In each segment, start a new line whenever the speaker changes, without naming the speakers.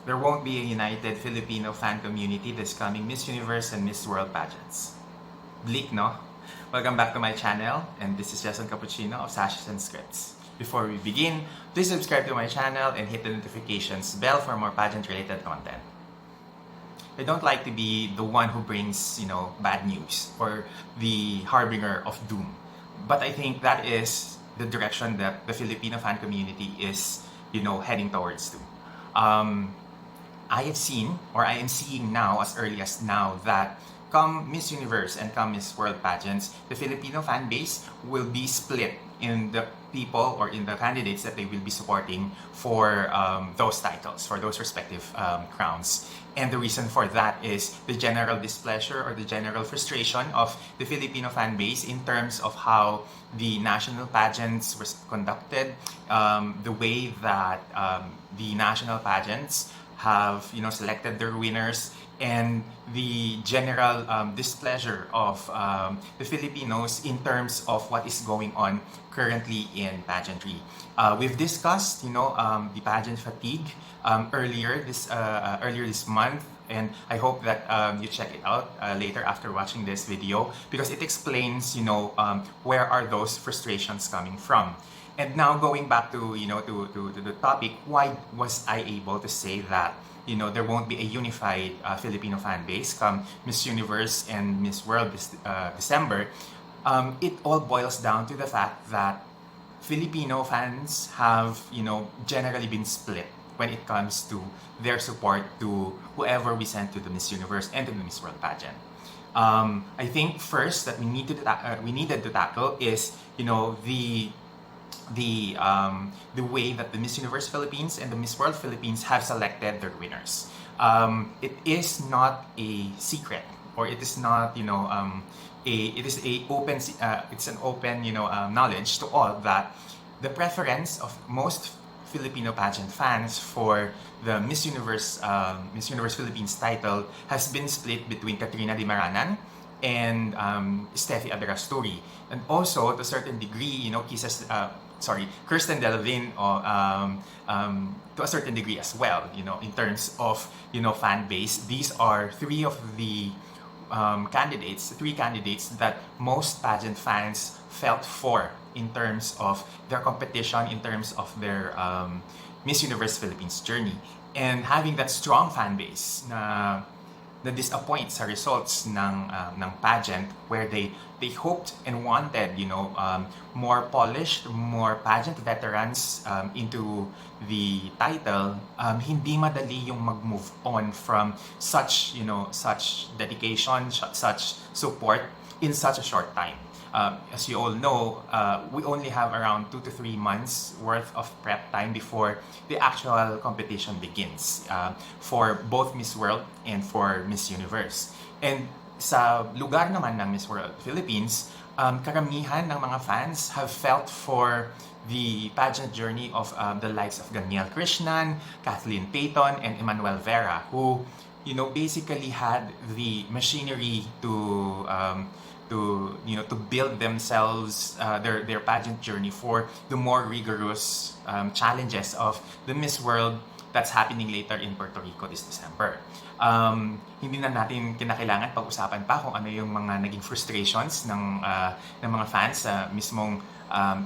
there won't be a united Filipino fan community this coming Miss Universe and Miss World pageants. Bleak, no? Welcome back to my channel, and this is Jason Cappuccino of Sashes&Scripts. Before we begin, please subscribe to my channel and hit the notifications bell for more pageant-related content. I don't like to be the one who brings, bad news or the harbinger of doom. But I think that is the direction that the Filipino fan community is, heading towards to. I have seen, or I am seeing now, as early as now, that come Miss Universe and come Miss World pageants, the Filipino fan base will be split in the people or in the candidates that they will be supporting for those titles, for those respective crowns. And the reason for that is the general displeasure or the general frustration of the Filipino fan base in terms of how the national pageants were conducted, the way that the national pageants have selected their winners, and the general displeasure of the Filipinos in terms of what is going on currently in pageantry. We've discussed the pageant fatigue earlier this month, and I hope that you check it out later after watching this video, because it explains where are those frustrations coming from. And now going back to to the topic, why was I able to say that there won't be a unified Filipino fan base come Miss Universe and Miss World this December? It all boils down to the fact that Filipino fans have generally been split when it comes to their support to whoever we sent to the Miss Universe and to the Miss World pageant. I think first that we needed to tackle is the way that the Miss Universe Philippines and the Miss World Philippines have selected their winners. It is not a secret, or it is not it's an open knowledge to all that the preference of most Filipino pageant fans for the Miss Universe Philippines title has been split between Katrina Di Maranan and Steffi Aberasturi, and also to a certain degree, Kirsten Delvin, to a certain degree as well. In terms of fan base, these are three candidates that most pageant fans felt for in terms of their competition, in terms of their Miss Universe Philippines journey, and having that strong fan base na disappoint sa results ng pageant, where they hoped and wanted more polished, more pageant veterans into the title. Hindi madali yung mag-move on from such dedication, such support in such a short time. As you all know, we only have around 2 to 3 months worth of prep time before the actual competition begins for both Miss World and for Miss Universe. And sa lugar naman ng Miss World Philippines, karamihan ng mga fans have felt for the pageant journey of the likes of Danielle Krishnan, Kathleen Payton, and Emmanuel Vera, who basically had the machinery to build themselves their pageant journey for the more rigorous challenges of the Miss World that's happening later in Puerto Rico this December. Hindi na natin kinakailangan pag-usapan pa kung ano yung mga naging frustrations ng mga fans sa mismong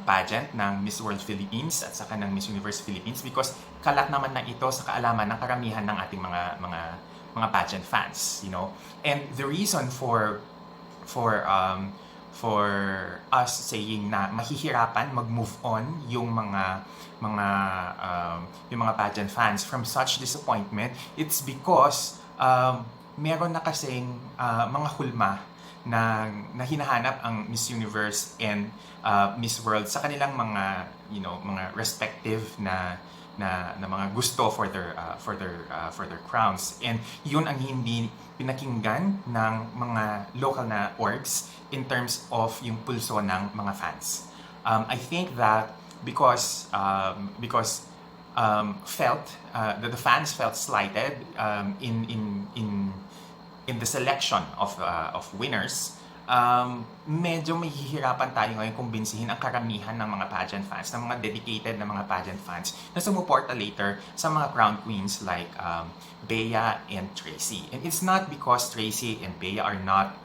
pageant ng Miss World Philippines at saka ng Miss Universe Philippines, because kalat naman na ito sa kaalaman ng karamihan ng ating mga pageant fans, And the reason for us saying na mahihirapan mag-move on yung mga pageant fans from such disappointment, it's because meron na kasing mga hulma na hinahanap ang Miss Universe and Miss World sa kanilang mga respective na mga gusto for their crowns, and yun ang hindi pinakinggan ng mga local na orgs in terms of yung pulso ng mga fans. I think that because the fans felt slighted in the selection of winners, medyo mahihirapan tayo ngayon kumbinsihin ang karamihan ng mga pageant fans, ng mga dedicated na mga pageant fans na sumuporta later sa mga crown queens like Bea and Tracy. And it's not because Tracy and Bea are not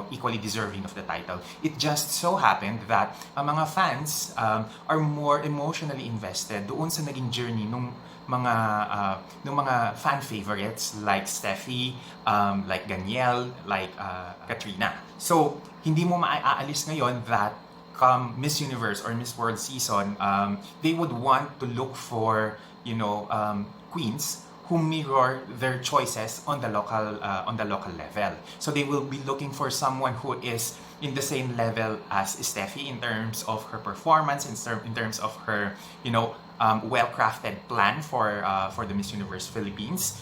equally deserving of the title. It just so happened that ang mga fans are more emotionally invested doon sa naging journey nung mga fan favorites like Steffi, like Ganiel, like Katrina. So, hindi mo maaalis ngayon that come Miss Universe or Miss World season, they would want to look for, queens who mirror their choices on the local level. So they will be looking for someone who is in the same level as Steffi in terms of her performance, in terms of her, well-crafted plan for the Miss Universe Philippines.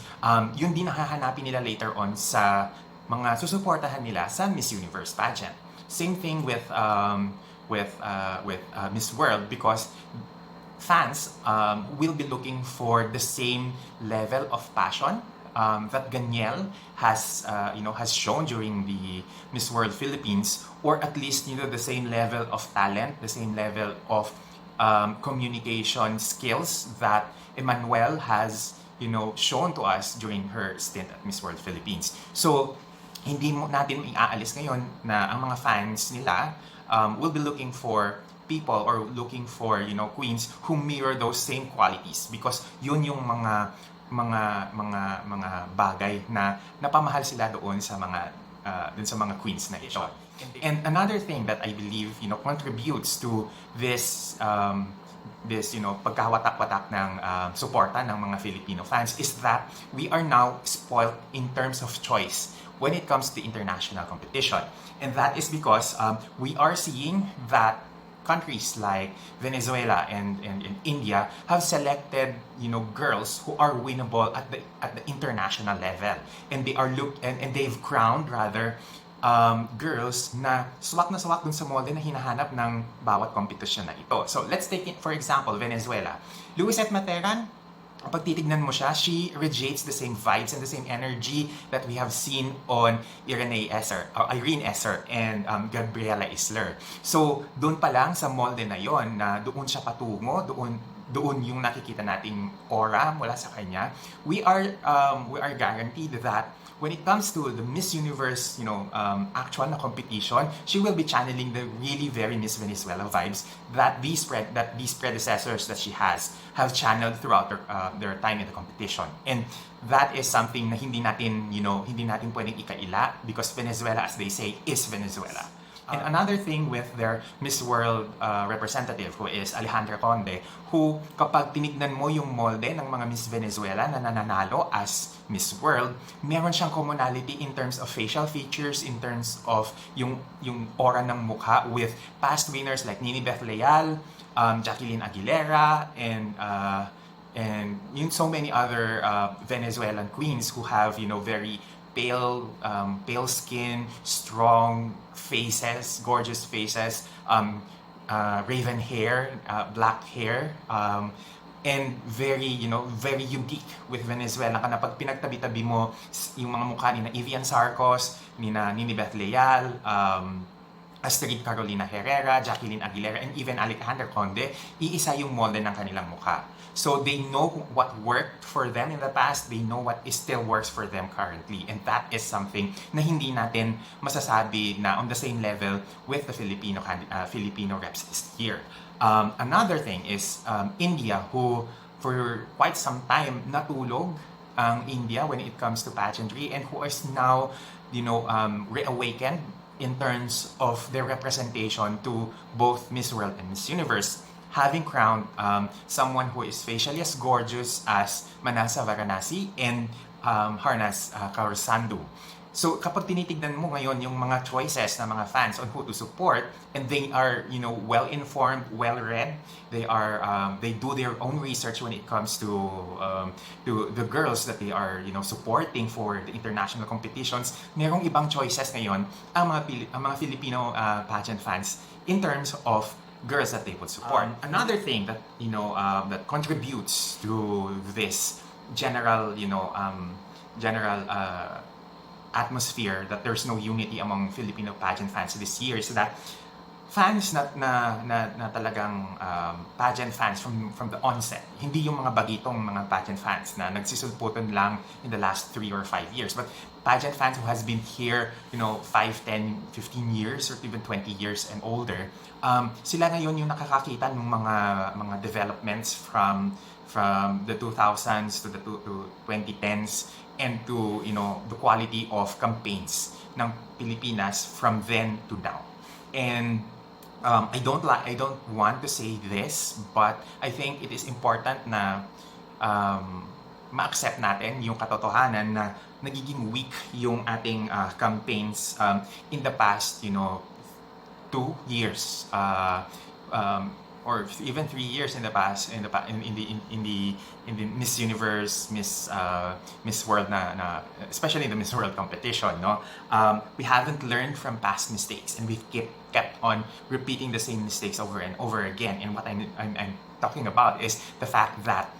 Yun din nahahanapin nila later on sa mga susuportahan nila sa Miss Universe pageant. Same thing with Miss World, because fans will be looking for the same level of passion that Ganiel has shown during the Miss World Philippines, or at least the same level of talent, the same level of communication skills that Emmanuel has shown to us during her stint at Miss World Philippines. So hindi mo natin iaalis ngayon na ang mga fans nila will be looking for people or looking for queens who mirror those same qualities, because yun yung mga bagay na napamahal sila doon sa mga queens na ito. And another thing that I believe contributes to this pagkawatak-watak ng suporta ng mga Filipino fans is that we are now spoiled in terms of choice when it comes to international competition. And that is because we are seeing that countries like Venezuela and India have selected girls who are winnable at the international level, and they've crowned rather girls na swak dun sa molde na hinahanap ng bawat competition na ito. So let's take it for example Venezuela. Luisette Materan, pag titignan mo siya, she radiates the same vibes and the same energy that we have seen on Irene Esser and Gabriela Isler. So, doon pa lang sa molde na yon na doon siya patungo, doon yung nakikita nating aura mula sa kanya. We are guaranteed that when it comes to the Miss Universe, actual na competition, she will be channeling the really very Miss Venezuela vibes that these predecessors that she have channeled throughout their time in the competition. And that is something na hindi natin pwedeng ikaila, because Venezuela, as they say, is Venezuela. And another thing with their Miss World representative, who is Alejandra Conde, who kapag tinignan mo yung molde ng mga Miss Venezuela na nananalo as Miss World, meron siyang commonality in terms of facial features, in terms of yung aura ng mukha with past winners like Nini Beth Leal, Jacqueline Aguilera, and so many other Venezuelan queens who have very pale skin, strong faces, gorgeous faces, raven hair, black hair, and very unique with Venezuela. Kana pag pinagtabi-tabi mo yung mga mukha ni Evian Sarcos, ni Beth Leal, Astrid Carolina Herrera, Jacqueline Aguilera, and even Alejandra Conde, iisa yung molde ng kanilang mukha. So they know what worked for them in the past, they know what still works for them currently, and that is something na hindi natin masasabi na on the same level with the Filipino reps this year. Another thing is India, who for quite some time natulog ang India when it comes to pageantry, and who is now reawakened in terms of their representation to both Miss World and Miss Universe, having crowned someone who is facially as gorgeous as Manasa Varanasi and Harnas Kaursandu. So kapag tinitignan mo ngayon yung mga choices ng mga fans on who to support, and they are well-informed, well-read, they do their own research when it comes to the girls that they are supporting for the international competitions, merong ibang choices ngayon ang mga Filipino pageant fans in terms of girls that they would support. Another thing that that contributes to this general atmosphere that there's no unity among Filipino pageant fans this year, so that fans na talagang pageant fans from the onset. Hindi yung mga bagitong mga pageant fans na nagsisulputan lang in the last 3 or 5 years. But pageant fans who has been here, 5, 10, 15 years or even 20 years and older, sila ngayon yung nakakakita ng mga developments from the 2000s to the 2010s, and to the quality of campaigns ng Pilipinas from then to now. And I don't want to say this, but I think it is important na ma-accept natin yung katotohanan na nagiging weak yung ating campaigns in the past 2 years or even 3 years in the past in the Miss Universe, Miss World na especially in the Miss World competition, we haven't learned from past mistakes, and we've kept on repeating the same mistakes over and over again. And what I'm talking about is the fact that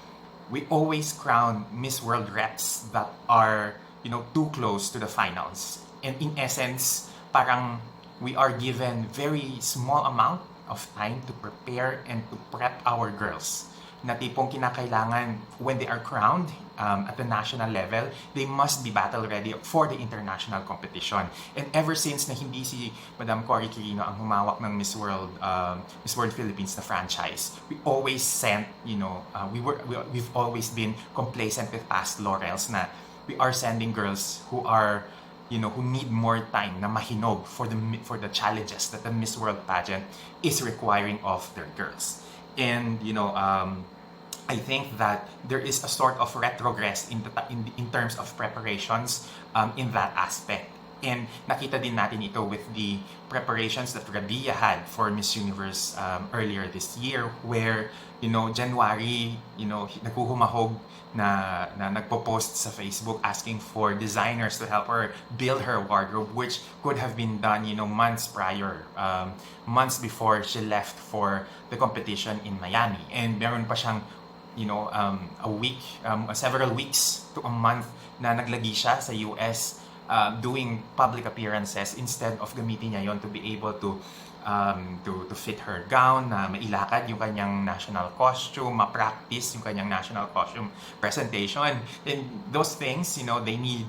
we always crown Miss World reps that are too close to the finals, and in essence parang we are given very small amount of time to prepare and to prep our girls, na tipong kinakailangan when they are crowned at the national level, they must be battle ready for the international competition. And ever since na hindi si Madam Cory Quirino ang humawak ng Miss World Philippines na franchise, we always sent, we've always been complacent with past laurels na we are sending girls who are who need more time na mahinog for the challenges that the Miss World pageant is requiring of their girls. And I think that there is a sort of retrogress in terms of preparations in that aspect. And nakita din natin ito with the preparations that Rabia had for Miss Universe earlier this year, where January, naghuhumahog na nagpo-post sa Facebook asking for designers to help her build her wardrobe, which could have been done months prior, months before she left for the competition in Miami. And meron pa siyang a week, several weeks to a month na naglagi siya sa US doing public appearances, instead of gamitin niya yon to be able to fit her gown, na mailakad yung kanyang national costume, ma-practice yung kanyang national costume presentation. And those things, they need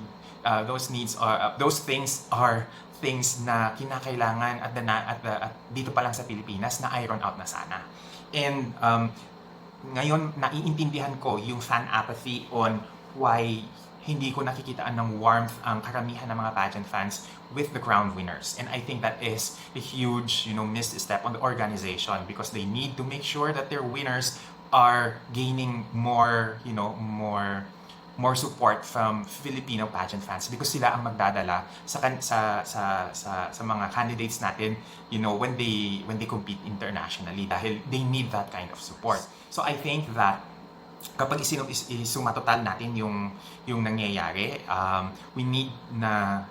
those things are things na kinakailangan at dito pa lang sa Pilipinas na iron out na sana. And ngayon naiintindihan ko yung fan apathy on why hindi ko nakikitaan ng warmth ang karamihan ng mga pageant fans with the crown winners. And I think that is a huge, missed step on the organization, because they need to make sure that their winners are gaining more support from Filipino pageant fans, because sila ang magdadala sa mga candidates natin, when they compete internationally, dahil they need that kind of support. So I think that kapag isumatotal natin yung nangyayari, we need na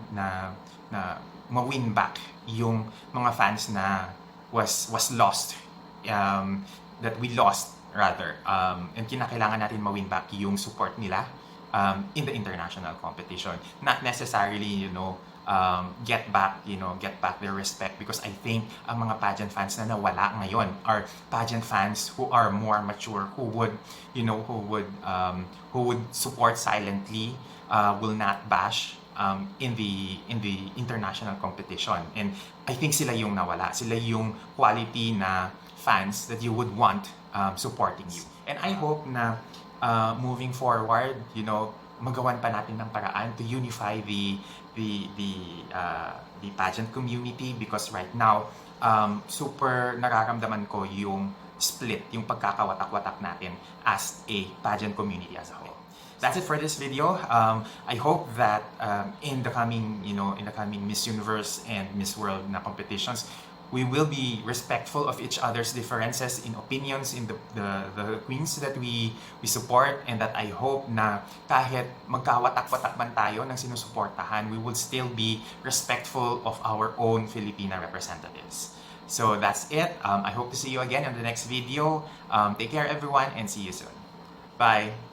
ma-win back yung mga fans na was lost, that we lost rather, and kinakailangan natin ma-win back yung support nila in the international competition, not necessarily get back their respect, because I think ang mga pageant fans na nawala ngayon are pageant fans who are more mature, who would support silently, will not bash in the international competition. And I think sila yung nawala, sila yung quality na fans that you would want supporting you. And I hope na moving forward, magawan pa natin ng paraan to unify the pageant community, because right now super nararamdaman ko yung split, yung pagkakawatak-watak natin as a pageant community as a whole. That's it for this video. I hope that in the coming Miss Universe and Miss World na competitions, we will be respectful of each other's differences in opinions in the queens that we support, and that I hope na kahit magkawatak-watak man tayo ng sinusuportahan, we will still be respectful of our own Filipina representatives. So that's it. I hope to see you again in the next video. Take care everyone, and see you soon. Bye!